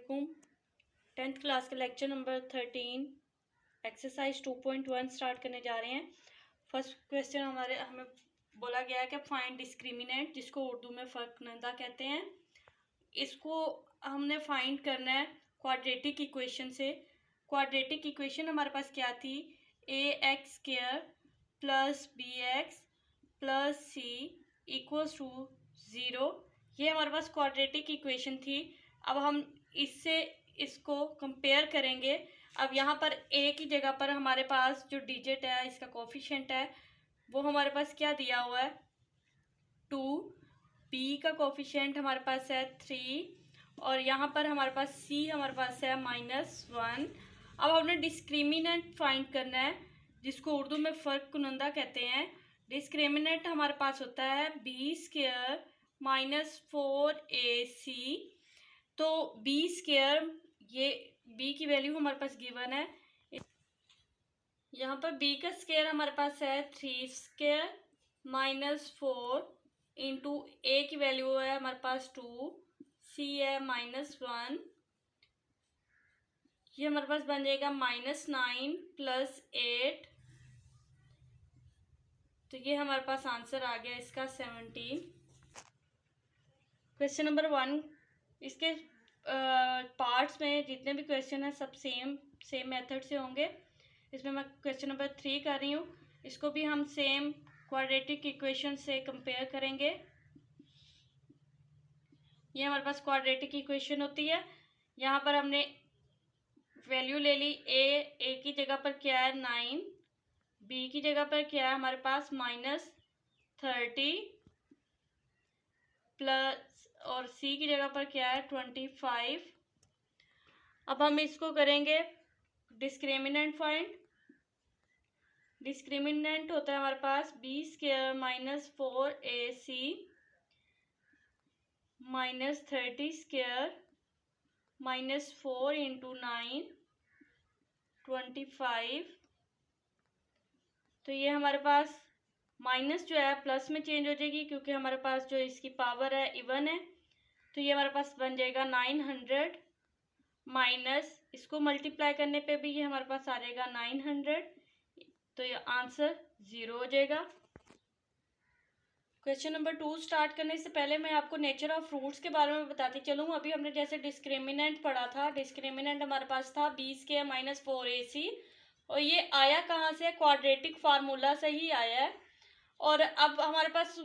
अस्सलामुअलैकुम। 10th class का lecture number 13 exercise 2.1 start करने जा रहे हैं। फर्स्ट क्वेश्चन हमें बोला गया है कि फाइंड डिस्क्रिमिनेंट, जिसको उर्दू में फ़र्कनंदा कहते हैं। इसको हमने फाइंड करना है क्वाड्रेटिक इक्वेशन से। क्वाड्रेटिक इक्वेशन हमारे पास क्या थी? ax² plus bx plus c equals to 0। ये हमारे पास क्वाड्रेटिक इक्वेशन थी। अब हम इससे इसको कंपेयर करेंगे। अब यहाँ पर a की जगह पर हमारे पास जो डिजिट है, इसका कोफिशिएंट है, वो हमारे पास क्या दिया हुआ है? 2। b का कोफिशिएंट हमारे पास है 3 और यहाँ पर हमारे पास c हमारे पास है -1। अब हमने डिस्क्रिमिनेंट फाइंड करना है, जिसको उर्दू में फ़र्क कुनंदा कहते हैं। डिस्क्रिमिनेंट हमारे पास होता है b² -4ac। तो b², ये b की वैल्यू हमारे पास गिवन है। यहाँ पर b का स्क्वायर हमारे पास है 3² -4 इंटू a की वैल्यू है हमारे पास 2, c है -1। ये हमारे पास बन जाएगा -9 प्लस 8। तो ये हमारे पास आंसर आ गया इसका 17। क्वेश्चन नंबर 1, इसके पार्ट्स में जितने भी क्वेश्चन हैं सब सेम मेथड से होंगे। इसमें मैं क्वेश्चन नंबर 3 कर रही हूँ। इसको भी हम सेम क्वाड्रेटिक इक्वेशन से कंपेयर करेंगे। ये हमारे पास क्वाड्रेटिक इक्वेशन होती है। यहाँ पर हमने वैल्यू ले ली। a की जगह पर क्या है 9, b की जगह पर क्या है हमारे पास -30 प्लस और c की जगह पर क्या है 25। अब हम इसको करेंगे डिस्क्रिमिनेंट फाइंड। डिस्क्रिमिनेंट होता है हमारे पास b² -4ac -30² -4 इंटू 9 25। तो ये हमारे पास माइनस जो है प्लस में चेंज हो जाएगी, क्योंकि हमारे पास जो इसकी पावर है इवन है। तो ये हमारे पास बन जाएगा 900 माइनस इसको मल्टीप्लाई करने पे भी ये हमारे पास आ जाएगा 900। तो ये आंसर 0 हो जाएगा। क्वेश्चन नंबर 2 स्टार्ट करने से पहले मैं आपको नेचर ऑफ रूट्स के बारे में बताती चलूँ। अभी हमने जैसे डिस्क्रिमिनेंट पढ़ा था, डिस्क्रिमिनेंट हमारे पास था b² -4ac और ये आया कहाँ से? क्वाड्रेटिक फार्मूला से ही आया है। और अब हमारे पास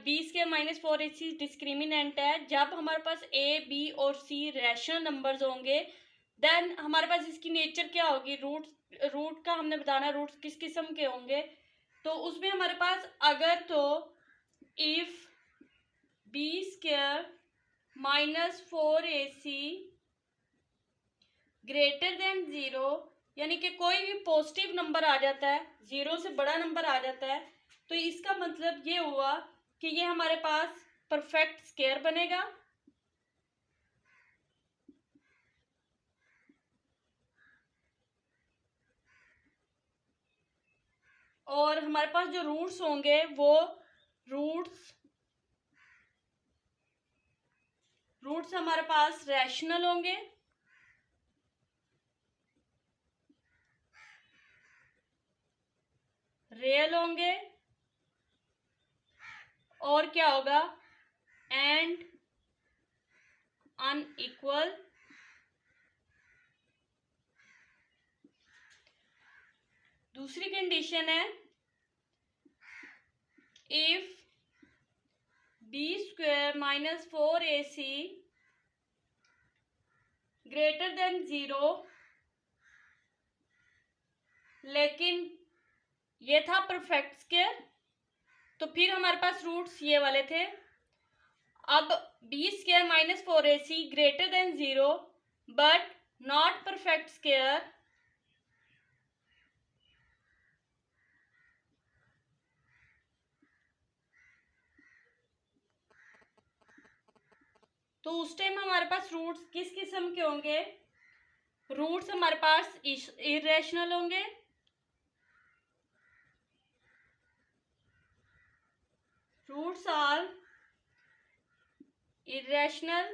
b² -4ac डिस्क्रिमिनेंट है। जब हमारे पास a, b और c रैशनल नंबर्स होंगे, देन हमारे पास इसकी नेचर क्या होगी? रूट का हमने बताना, रूट्स किस किस्म के होंगे। तो उसमें हमारे पास अगर तो if b² -4ac greater than 0, यानी कि कोई भी पॉजिटिव नंबर आ जाता है, 0 से बड़ा नंबर आ जाता है, तो इसका मतलब ये हुआ कि ये हमारे पास परफेक्ट स्क्वायर बनेगा। और हमारे पास जो रूट्स होंगे वो रूट्स हमारे पास रैशनल होंगे। रियल होंगे। और क्या होगा? And unequal. दूसरी कंडीशन है if b² -4ac greater than 0, लेकिन ये था परफेक्ट स्क्वायर, तो फिर हमारे पास रूट्स ये वाले थे। अब b² -4ac greater than 0 but not perfect square, तो उस टाइम हमारे पास रूट्स किस किस्म के होंगे? रूट्स हमारे पास इरेशनल होंगे। Roots are irrational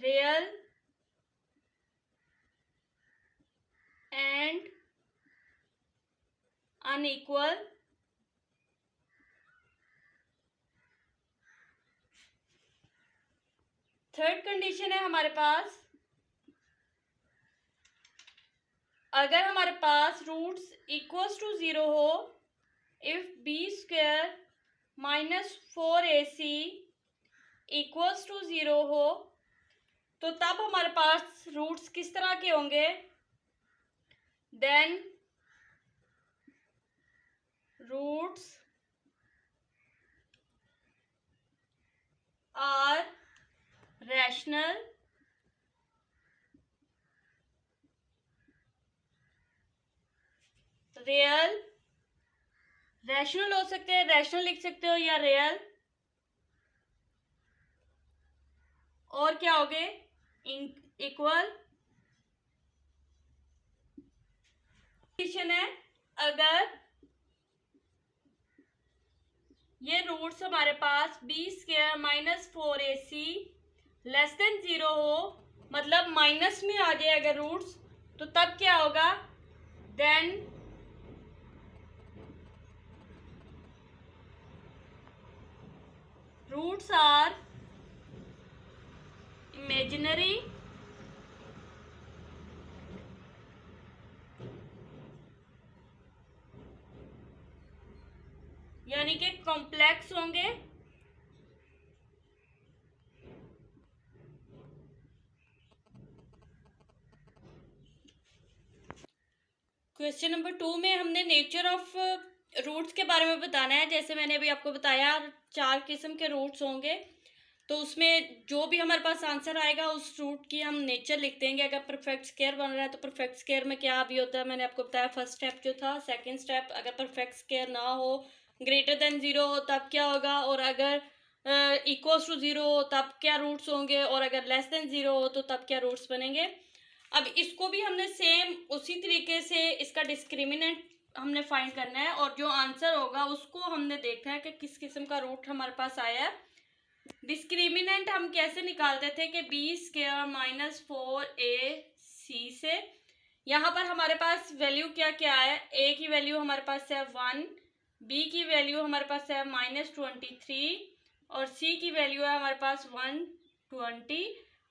real and unequal third condition है हमारे पास, अगर हमारे पास रूट्स इक्वल्स टू 0 हो, if B square minus 4ac equals to 0 हो, तो तब हमारे पास रूट्स किस तरह के होंगे, then roots are rational real, rational हो सकते हैं, रैशनल लिख सकते हो या रियल, और क्या हो गए इक्वल। कंडीशन है अगर ये रूट्स हमारे पास B square minus 4ac less than 0 हो, मतलब माइनस में आ जाए अगर रूट्स, तो तब क्या होगा, देन रूट्स आर इमेजिनरी यानी कि कॉम्प्लेक्स होंगे। क्वेश्चन नंबर 2 में हमने नेचर ऑफ रूट्स के बारे में बताना है। जैसे मैंने अभी आपको बताया 4 किस्म के रूट्स होंगे, तो उसमें जो भी हमारे पास आंसर आएगा उस रूट की हम नेचर लिख देंगे। अगर परफेक्ट स्क्वायर बन रहा है तो परफेक्ट स्क्वायर में क्या भी होता है, मैंने आपको बताया फर्स्ट स्टेप जो था। सेकंड स्टेप, अगर परफेक्ट स्क्वायर ना हो, ग्रेटर देन 0 हो, तब क्या होगा, और अगर इक्वल्स टू 0 हो तब क्या रूट्स होंगे, और अगर लेस देन 0 हो तो तब क्या रूट्स बनेंगे। अब इसको भी हमने सेम उसी तरीके से इसका डिस्क्रिमिनेंट हमने फाइंड करना है, और जो आंसर होगा उसको हमने देखना है कि किस किस्म का रूट हमारे पास आया है। डिस्क्रिमिनेंट हम कैसे निकालते थे कि बी स्क्वायर माइनस 4ac से, यहाँ पर हमारे पास वैल्यू क्या क्या है, a की वैल्यू हमारे पास है 1, b की वैल्यू हमारे पास है -23 और c की वैल्यू है हमारे पास 120।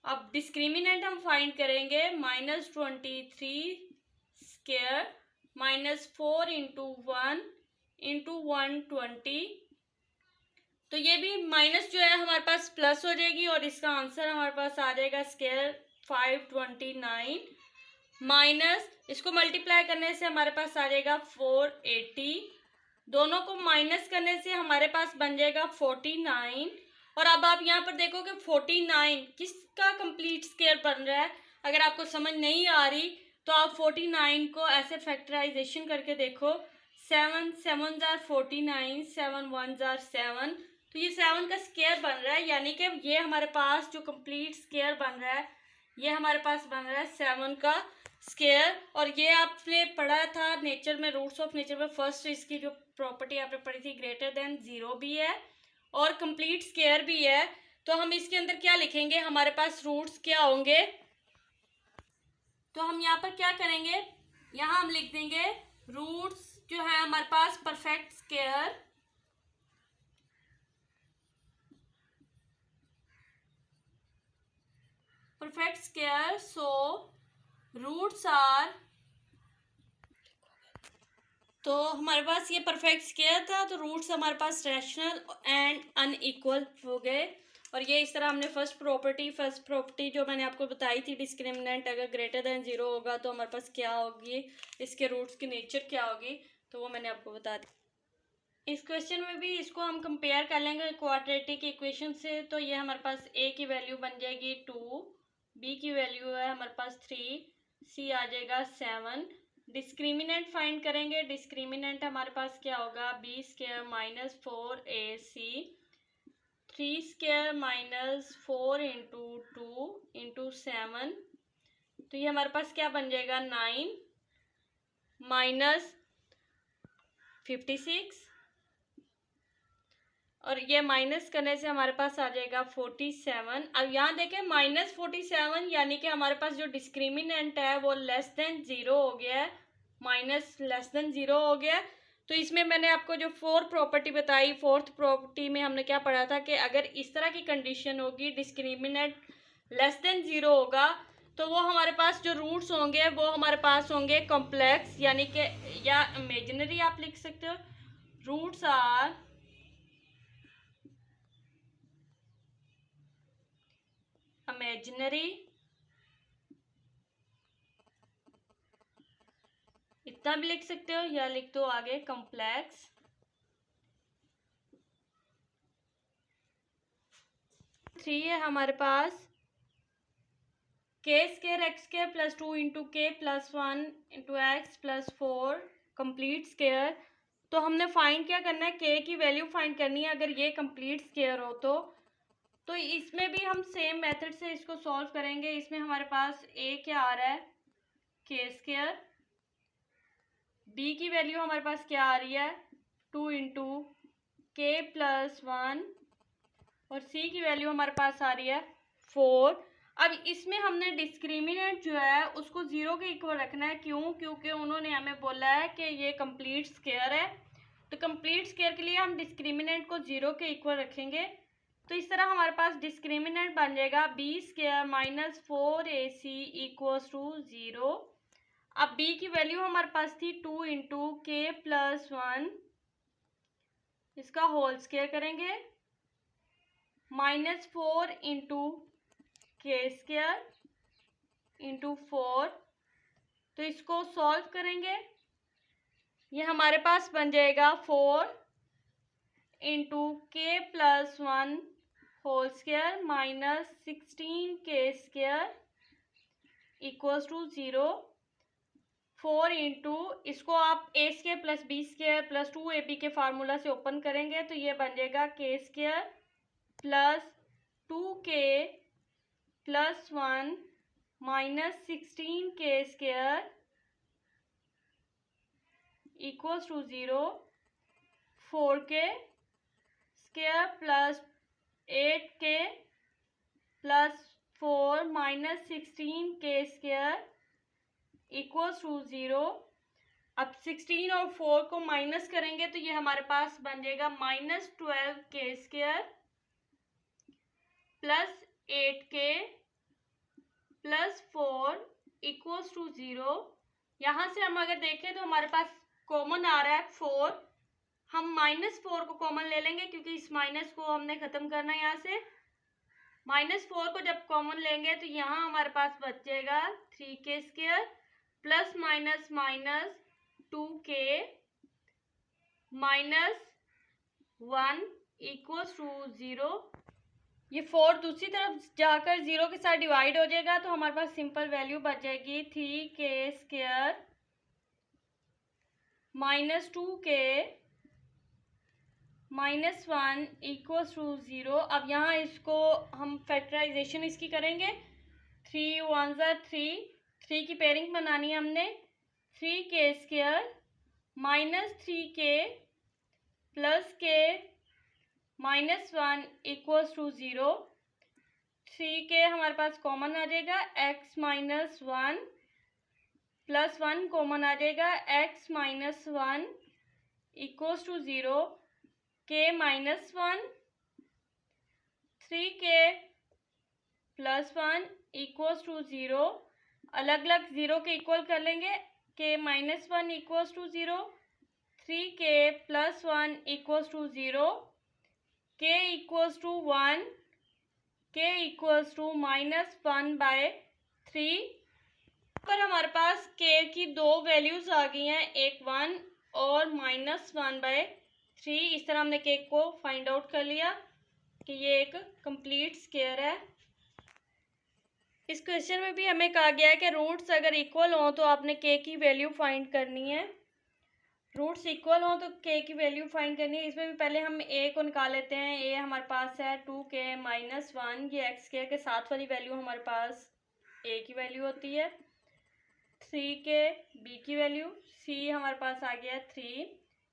अब डिस्क्रिमिनेंट हम फाइंड करेंगे -23 स्क्वायर -4 इंटू 1 इंटू 120, तो ये भी माइनस जो है हमारे पास प्लस हो जाएगी और इसका आंसर हमारे पास आ जाएगा स्क्वायर 529 माइनस, इसको मल्टीप्लाई करने से हमारे पास आ जाएगा 480, दोनों को माइनस करने से हमारे पास बन जाएगा 49। और अब आप यहाँ पर देखो कि 49 किसका कंप्लीट स्क्वायर बन रहा है। अगर आपको समझ नहीं आ रही तो आप 49 को ऐसे फैक्टराइजेशन करके देखो, 7 7 जार 49, 7 1 जार 7, तो ये 7 का स्क्वायर बन रहा है, यानी कि ये हमारे पास जो कंप्लीट स्क्वायर बन रहा है ये हमारे पास बन रहा है 7 का स्क्वायर। और ये आपने पढ़ा था नेचर में, रूट्स ऑफ नेचर में, फर्स्ट इसकी जो प्रॉपर्टी आपने पढ़ी थी ग्रेटर देन 0 भी है और कंप्लीट स्क्वायर भी है। तो हम इसके अंदर क्या लिखेंगे, हमारे पास रूट्स क्या होंगे, तो हम यहाँ पर क्या करेंगे, यहाँ हम लिख देंगे रूट्स जो है हमारे पास perfect square so roots are, तो हमारे पास ये परफेक्ट स्क्वायर था तो रूट्स हमारे पास रैशनल एंड अनइक्वल हो गए। और ये इस तरह हमने फर्स्ट प्रॉपर्टी जो मैंने आपको बताई थी डिस्क्रिमिनेंट, अगर ग्रेटर देन 0 होगा तो हमारे पास क्या होगी, इसके रूट्स की नेचर क्या होगी, तो वो मैंने आपको बता दी। इस क्वेश्चन में भी इसको हम कंपेयर कर लेंगे क्वाड्रेटिक इक्वेशन से, तो ये हमारे पास a की वैल्यू बन जाएगी 2, b की वैल्यू है हमारे पास 3, c आ जाएगा 7। डिस्क्रिमिनेंट फाइंड करेंगे, डिस्क्रिमिनेंट हमारे पास क्या होगा, B square minus 4ac, 3 square minus 4 into 2 into 7, तो ये हमारे पास क्या बन जाएगा 9 माइनस 56, और ये माइनस करने से हमारे पास आ जाएगा 47। अब यहाँ देखें -47 यानी कि हमारे पास जो डिस्क्रिमिनेंट है वो लेस देन 0 हो गया है, माइनस लेस देन 0 हो गया है। तो इसमें मैंने आपको जो फोर्थ प्रॉपर्टी बताई, फोर्थ प्रॉपर्टी में हमने क्या पढ़ा था कि अगर इस तरह की कंडीशन होगी, डिस्क्रिमिनेंट लेस देन 0 होगा, तो वो हमारे पास जो रूट्स होंगे वो हमारे पास होंगे कॉम्प्लेक्स, यानी कि या इमेजिनरी आप लिख सकते हो। रूट्स आर इमेजिनरी, इतना भी लिख सकते हो, या लिख दो आगे कॉम्प्लेक्स। थ्री है हमारे पास K square X square plus 2 into K plus 1 into X plus 4 complete square. तो हमने फाइंड क्या करना है, के की वैल्यू फाइंड करनी है अगर ये कंप्लीट स्केयर हो तो इसमें भी हम सेम मेथड से इसको सॉल्व करेंगे। इसमें हमारे पास ए क्या आ रहा है, के स्केयर, बी की वैल्यू हमारे पास क्या आ रही है 2 इंटू के प्लस 1 और सी की वैल्यू हमारे पास आ रही है 4। अब इसमें हमने डिस्क्रिमिनेंट जो है उसको 0 के इक्वल रखना है। क्यों? क्योंकि उन्होंने हमें बोला है कि ये कंप्लीट स्केयर है, तो कंप्लीट स्केयर के लिए हम डिस्क्रिमिनेंट को 0 के इक्वल रखेंगे। तो इस तरह हमारे पास डिस्क्रिमिनेंट बन जाएगा B square minus 4ac equals to 0। अब b की वैल्यू हमारे पास थी 2 इंटू के प्लस 1, इसका होल स्केयर करेंगे, -4 इंटू के स्केयर इंटू 4। तो इसको सॉल्व करेंगे, ये हमारे पास बन जाएगा 4 into K plus 1 whole square minus 16 K square equals to 0। 4 into इसको आप A square plus B square plus 2ab के फार्मूला से ओपन करेंगे तो ये बन जाएगा के square plus 2k plus 1 minus 16 K square equals to 0। 4k square plus 8k plus 4 minus 16 K square equals to 0। अब 16 और 4 को माइनस करेंगे तो ये हमारे पास बन जाएगा -12 K square plus 8k plus 4 equals to 0। यहाँ से हम अगर देखें तो हमारे पास कॉमन आ रहा है 4, हम -4 को कॉमन ले लेंगे क्योंकि इस माइनस को हमने ख़त्म करना है। यहाँ से -4 को जब कॉमन लेंगे तो यहाँ हमारे पास बच जाएगा 3k square plus minus minus 2k minus 1 equals to 0। ये 4 दूसरी तरफ जाकर 0 के साथ डिवाइड हो जाएगा तो हमारे पास सिंपल वैल्यू बच जाएगी 3k square minus 2k minus 1 equals to 0। अब यहाँ इसको हम फैक्टराइजेशन इसकी करेंगे, 3 1 3, 3 की पेयरिंग बनानी है हमने, 3k square minus 3k plus k minus 1 equals to 0। 3k हमारे पास कॉमन आ जाएगा, x माइनस 1 प्लस 1 कॉमन आ जाएगा, x minus 1 equals to 0। k minus 1 3k plus 1 equals to 0। अलग अलग 0 के इक्वल कर लेंगे, k minus 1 equals to 0, 3k plus 1 equals to 0, k equals to 1, k equals to -1/3। पर हमारे पास k की दो वैल्यूज आ गई हैं, एक 1 और -1/3। इस तरह हमने k को फाइंड आउट कर लिया कि ये एक कंप्लीट स्क्वायर है। इस क्वेश्चन में भी हमें कहा गया है कि रूट्स अगर इक्वल हों तो आपने k की वैल्यू फाइंड करनी है। रूट्स इक्वल हों तो k की वैल्यू फाइंड करनी है। इसमें भी पहले हम a को निकाल लेते हैं। a हमारे पास है 2k माइनस 1, ये x स्क्वायर के साथ वाली वैल्यू हमारे पास a की वैल्यू होती है। 3k b की वैल्यू, c हमारे पास आ गया 3,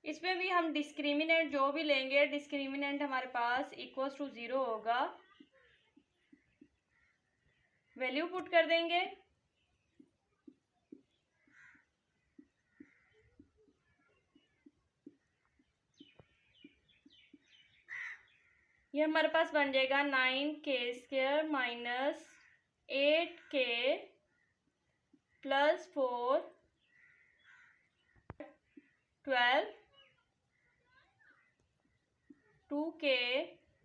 इसमें भी हम डिस्क्रिमिनेंट जो भी लेंगे, डिस्क्रिमिनेंट हमारे पास इक्वल्स टू 0 होगा। वैल्यू पुट कर देंगे। ये हमारे पास बन जाएगा 9k² minus 8k plus 4 12 2k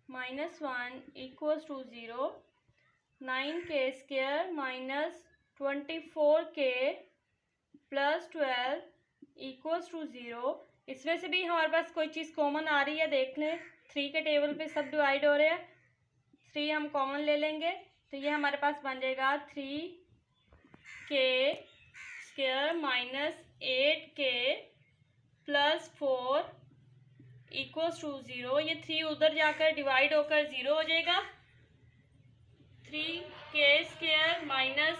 minus 1 equals to 0 9k² minus 24k plus 12 equals to 0। इसमें से भी हमारे पास कोई चीज़ कॉमन आ रही है, देख लें। 3 के टेबल पे सब डिवाइड हो रहे हैं, 3 हम कॉमन ले लेंगे तो ये हमारे पास बन जाएगा 3k² minus 8k plus 4 equals to 0। ये 3 उधर जाकर डिवाइड होकर 0 हो जाएगा। 3k² माइनस,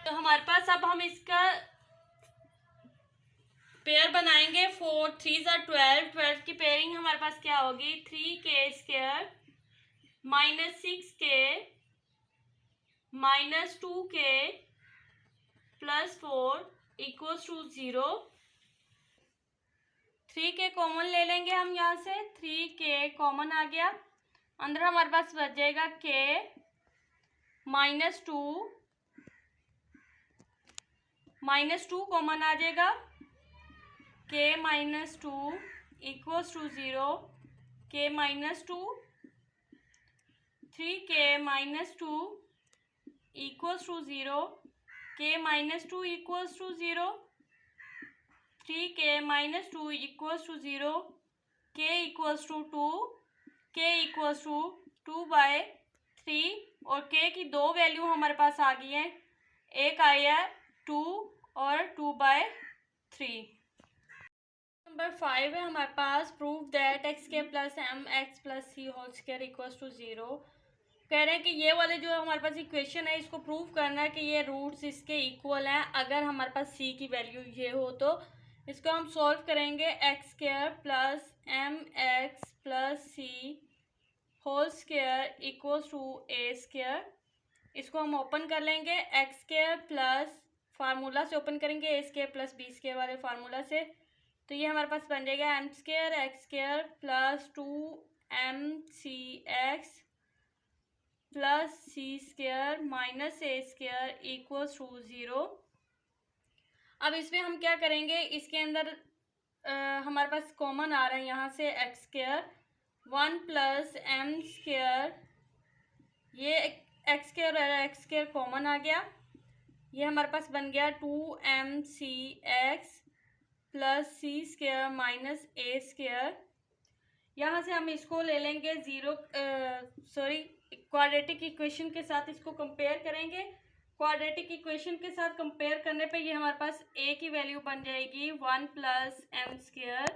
तो हमारे पास अब हम इसका पेयर बनाएंगे। 4 3 12, 12 की पेयरिंग हमारे पास क्या होगी? 3k² minus 6k minus 2k plus 4 equals to 0। 3k common ले लेंगे हम यहाँ से, 3k कॉमन आ गया। अंदर हमारे पास बच जाएगा k माइनस 2 कॉमन आ जाएगा। k minus 2 equals to 0, k minus 2। 3k minus 2 equals to 0, k minus 2 equals to 0। 3k minus 2 equals to 0, k equals to 2, k equals to 2/3। और k की दो वैल्यू हमारे पास आ गई है, एक आई है 2 और 2/3। नंबर 5 है हमारे पास, prove that xk plus mx plus c whole square equals to 0। कह रहे हैं कि ये वाले जो हमारे पास इक्वेशन है, इसको प्रूव करना है कि ये रूट्स इसके इक्वल हैं अगर हमारे पास c की वैल्यू ये हो। तो इसको हम सॉल्व करेंगे। x² plus mx plus c whole square equals to a²। इसको हम ओपन कर लेंगे। x² प्लस फार्मूला से ओपन करेंगे, a² प्लस b² वाले फार्मूला से। तो ये हमारे पास बन जाएगा m² x² plus 2mcx plus c² minus a² equals to 0। अब इसमें हम क्या करेंगे, इसके अंदर हमारे पास कॉमन आ रहा है यहाँ से x², 1 प्लस m², ये x² और x² कॉमन आ गया। ये हमारे पास बन गया 2mcx plus c² minus a²। यहाँ से हम इसको ले लेंगे क्वाड्रेटिक इक्वेशन के साथ इसको कंपेयर करेंगे। क्वाड्रेटिक इक्वेशन के साथ कंपेयर करने पे ये हमारे पास a की वैल्यू बन जाएगी 1 प्लस m²,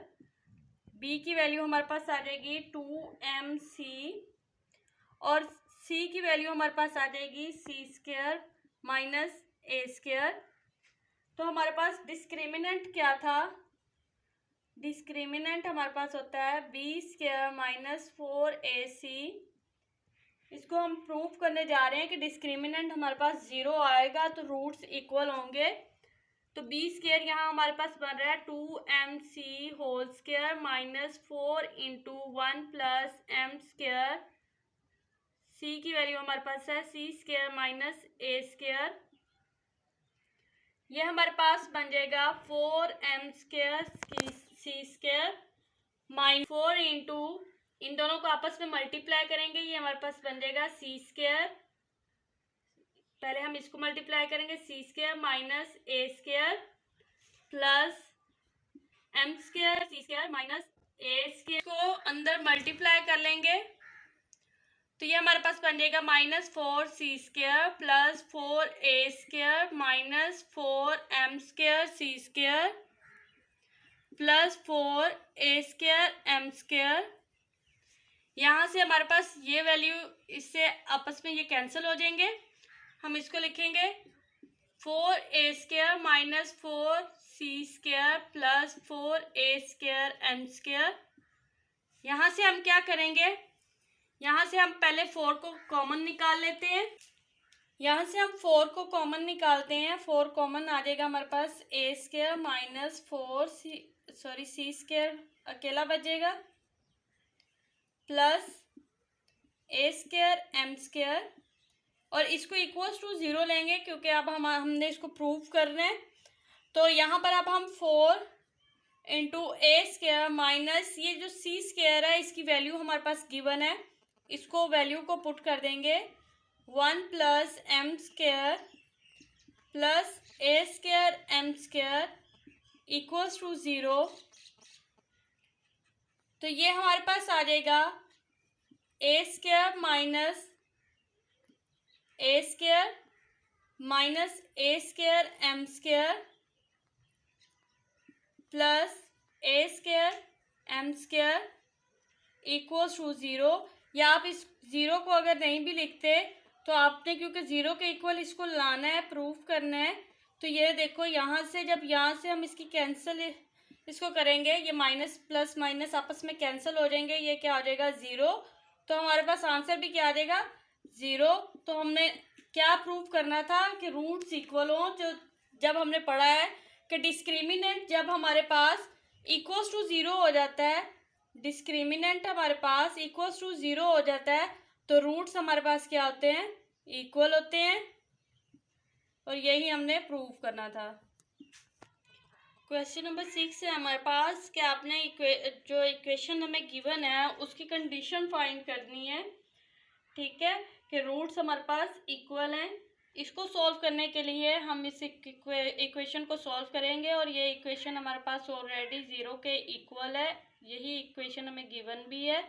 b की वैल्यू हमारे पास आ जाएगी 2mc और c की वैल्यू हमारे पास आ जाएगी c² माइनस a²। तो हमारे पास डिस्क्रिमिनेंट क्या था? डिस्क्रिमिनेंट हमारे पास होता है b² माइनस 4ac। इसको हम प्रूव करने जा रहे हैं कि डिस्क्रिमिनेंट हमारे पास 0 आएगा तो रूट्स इक्वल होंगे। तो b² यहाँ हमारे पास बन रहा है 2mc whole square minus 4 into 1 plus m²। c की वैल्यू हमारे पास है c² माइनस a²। ये हमारे पास बन जाएगा 4m² c² माइनस 4 इंटू, इन दोनों को आपस में मल्टीप्लाई करेंगे, ये हमारे पास बन जाएगा c²। पहले हम इसको मल्टीप्लाई करेंगे, c² minus a² plus m² c² minus a² को अंदर मल्टीप्लाई कर लेंगे तो ये हमारे पास बन जाएगा -4c² plus 4a² minus 4m² c² plus 4a² m²। यहाँ से हमारे पास ये वैल्यू इससे आपस में ये कैंसिल हो जाएंगे। हम इसको लिखेंगे 4a² माइनस 4 सी स्क्वायर प्लस 4a² m²। यहाँ से हम क्या करेंगे, यहाँ से हम पहले 4 को कॉमन निकाल लेते हैं। यहाँ से हम 4 को कॉमन निकालते हैं। 4 कॉमन आ जाएगा हमारे पास a² माइनस 4c² अकेला बचेगा प्लस a² m²। और इसको इक्वल्स टू 0 लेंगे क्योंकि अब हमने इसको प्रूव करना है। तो यहाँ पर अब हम 4 इंटू a² माइनस ये जो c² है इसकी वैल्यू हमारे पास गिवन है, इसको वैल्यू को पुट कर देंगे 1 plus m² plus a² m² equals to 0। तो ये हमारे पास आ जाएगा a² minus a² m² plus a² m² equals to 0। या आप इस 0 को अगर नहीं भी लिखते तो आपने, क्योंकि 0 के इक्वल इसको लाना है, प्रूव करना है, तो ये देखो यहाँ से जब यहाँ से हम इसकी कैंसिल इसको करेंगे, ये माइनस प्लस माइनस आपस में कैंसिल हो जाएंगे, ये क्या हो जाएगा 0। तो हमारे पास आंसर भी क्या आ जाएगा 0। तो हमने क्या प्रूव करना था कि रूट्स इक्वल हों। जो जब हमने पढ़ा है कि डिस्क्रिमिनेंट जब हमारे पास इक्वल्स टू 0 हो जाता है, डिस्क्रिमिनेंट हमारे पास इक्वल्स टू 0 हो जाता है तो रूट्स हमारे पास क्या होते हैं, इक्वल होते हैं। और यही हमने प्रूव करना था। क्वेश्चन नंबर 6 है हमारे पास कि आपने जो इक्वेशन हमें गिवन है उसकी कंडीशन फाइंड करनी है। ठीक है, कि रूट्स हमारे पास इक्वल हैं। इसको सॉल्व करने के लिए हम इस इक्वेशन को सॉल्व करेंगे और ये इक्वेशन हमारे पास ऑलरेडी 0 के इक्वल है, यही इक्वेशन हमें गिवन भी है।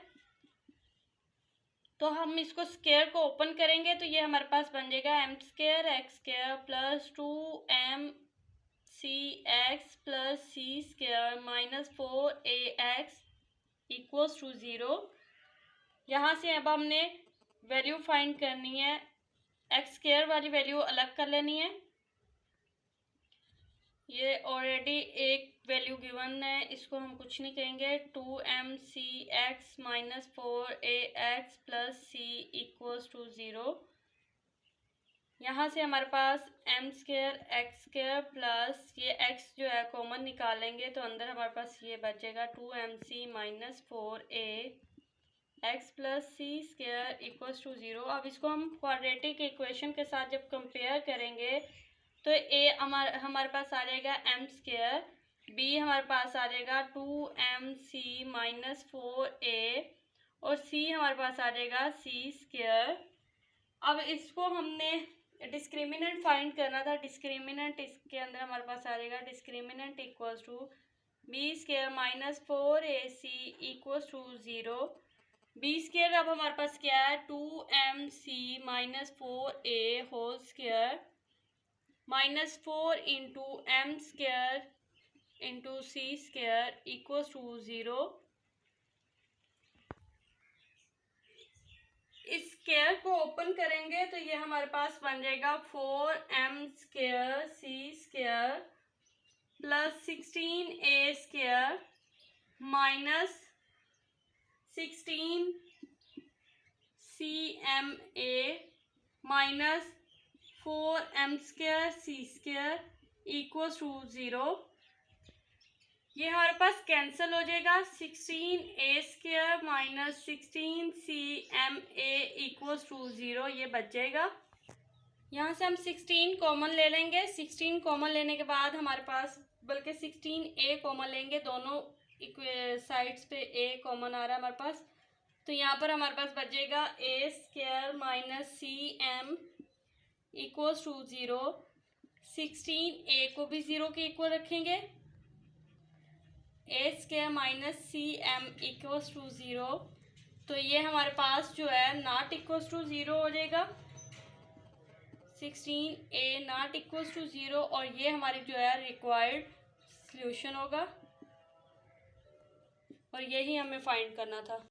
तो हम इसको स्क्वायर को ओपन करेंगे तो ये हमारे पास बन जाएगा m² x² plus 2mcx plus c² minus 4ax equals to 0। यहाँ से अब हमने वैल्यू फाइंड करनी है, x² वाली वैल्यू अलग कर लेनी है। ये ऑलरेडी एक वैल्यू गिवन है, इसको हम कुछ नहीं कहेंगे। 2mcx minus 4ax plus c equals to 0। यहाँ से हमारे पास m² x² प्लस ये x जो है कॉमन निकालेंगे तो अंदर हमारे पास ये बचेगा 2mc minus 4ax plus c² equals to 0। अब इसको हम क्वाड्रेटिक इक्वेशन के साथ जब कंपेयर करेंगे तो a हमारे पास आ जाएगा m², b हमारे पास आ जाएगा 2mc माइनस 4a और c हमारे पास आ जाएगा c²। अब इसको हमने डिस्क्रिमिनेंट फाइंड करना था। डिस्क्रिमिनेंट इसके अंदर हमारे पास आ जाएगा discriminant equals to b² minus 4ac equals to 0। b² अब हमारे पास क्या है 2mc minus 4a whole square minus 4 into m² into c² equals to 0। इस स्क्वायर को ओपन करेंगे तो ये हमारे पास बन जाएगा 4m² c² plus 16a² minus 16cma minus 4m² c² equals to 0। ये हमारे पास कैंसिल हो जाएगा। 16a² minus 16cma equals to 0 ये बच जाएगा। यहाँ से हम 16 कॉमन ले लेंगे। 16 कॉमन लेने के बाद हमारे पास, बल्कि 16a कॉमन लेंगे, दोनों साइड्स पे a कॉमन आ रहा है हमारे पास, तो यहाँ पर हमारे पास बचेगा a² minus cm equals to 0। 16a को भी 0 के इक्वल रखेंगे, a² minus cm equals to 0। तो ये हमारे पास जो है नॉट इक्वल्स टू 0 हो जाएगा। 16a नॉट इक्वल्स टू 0 और ये हमारी जो है रिक्वायर्ड सॉल्यूशन होगा और यही हमें फाइंड करना था।